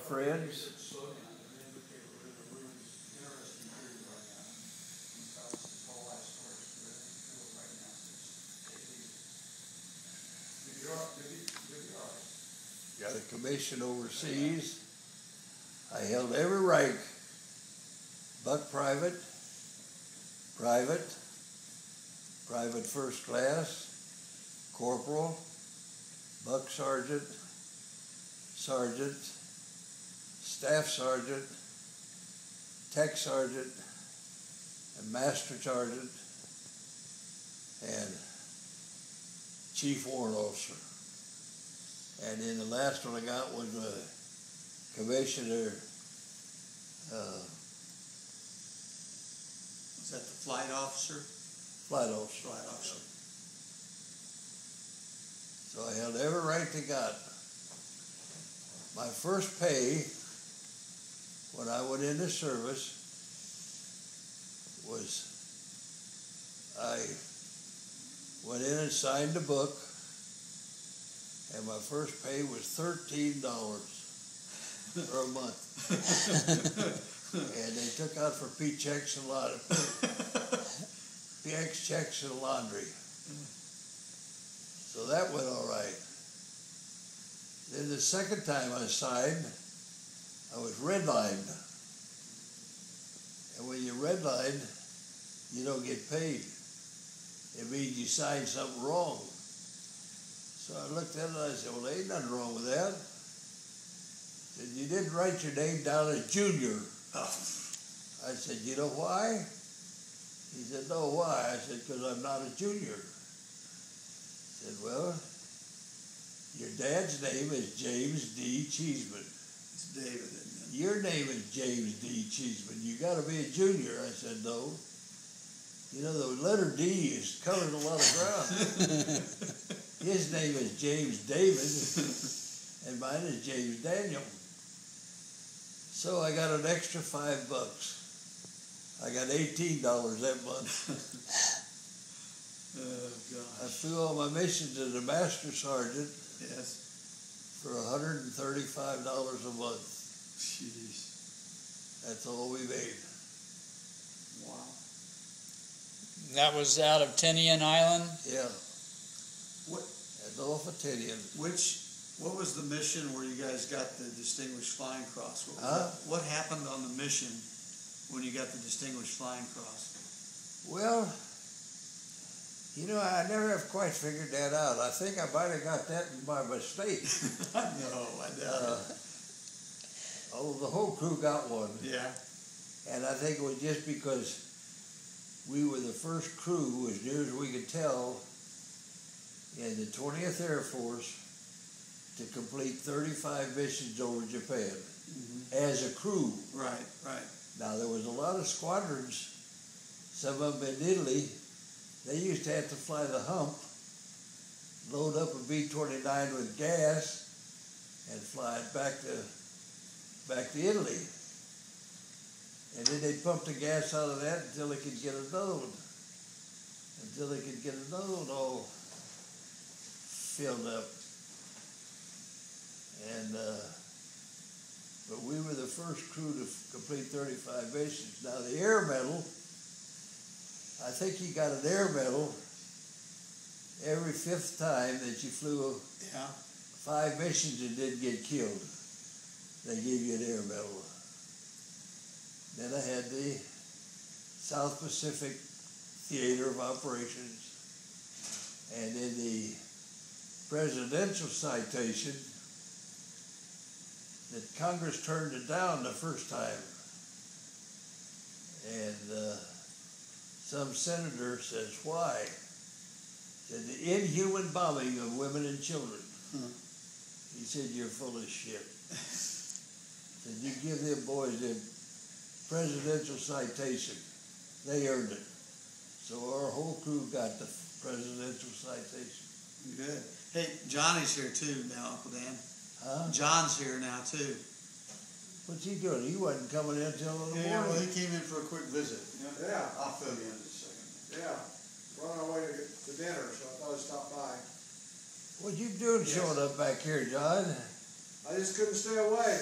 friends. Got a commission overseas. I held every rank: buck private, private first class, corporal, buck sergeant, sergeant, staff sergeant, tech sergeant, and master sergeant, and chief warrant officer. And then the last one I got was a commissioner. Was that the flight officer? Flight officer. Flight officer. So I held every rank they got. My first pay when I went into service was I went in and signed the book, and my first pay was $13 for a month. And they took out for paychecks and checks and laundry. So that went all right. Then the second time I signed, I was redlined. And when you're redlined, you don't get paid. It means you signed something wrong. So I looked at it and I said, well, there ain't nothing wrong with that. I said, you didn't write your name down as junior. I said, you know why? He said, no, why? I said, because I'm not a junior. He said, well, your dad's name is James D. Cheeseman. It's David, isn't it? Your name is James D. Cheeseman. You got to be a junior. I said, no. You know, the letter D is covering a lot of ground. His name is James David, and mine is James Daniel. So I got an extra $5. I got $18 that month. Oh, gosh. I flew all my missions as a master sergeant. Yes. For $135 a month. Jeez. That's all we made. Wow. That was out of Tinian Island? Yeah. What? That's off of Tinian. What was the mission where you guys got the Distinguished Flying Cross? What happened on the mission when you got the Distinguished Flying Cross? Well, you know, I never have quite figured that out. I think I might have got that by mistake. No, I doubt it. Although the whole crew got one. Yeah. And I think it was just because we were the first crew, as near as we could tell, in the 20th Air Force to complete 35 missions over Japan as a crew. Right, right. Now, there was a lot of squadrons, some of them in Italy. They used to have to fly the hump, load up a B-29 with gas, and fly it back to Italy. And then they'd pump the gas out of that until they could get another one. Until they could get another one all filled up. And, but we were the first crew to complete 35 missions. Now the air medal, I think you got an air medal every 5th time that you flew 5 missions and didn't get killed. They gave you an air medal. Then I had the South Pacific Theater of Operations, and in the presidential citation, that Congress turned it down the first time. And some senator says, why? Said, the inhuman bombing of women and children. He said, you're full of shit. Said, you give them boys a presidential citation. They earned it. So our whole crew got the presidential citation. Good. Hey, Johnny's here too now, Uncle Dan. Huh? John's here now too. What's he doing? He wasn't coming in until in the morning. Yeah, well, he came in for a quick visit. Yeah. I'll fill you in just a second. Yeah. We're on our way to dinner, so I thought I'd stop by. What you doing showing up back here, John? I just couldn't stay away.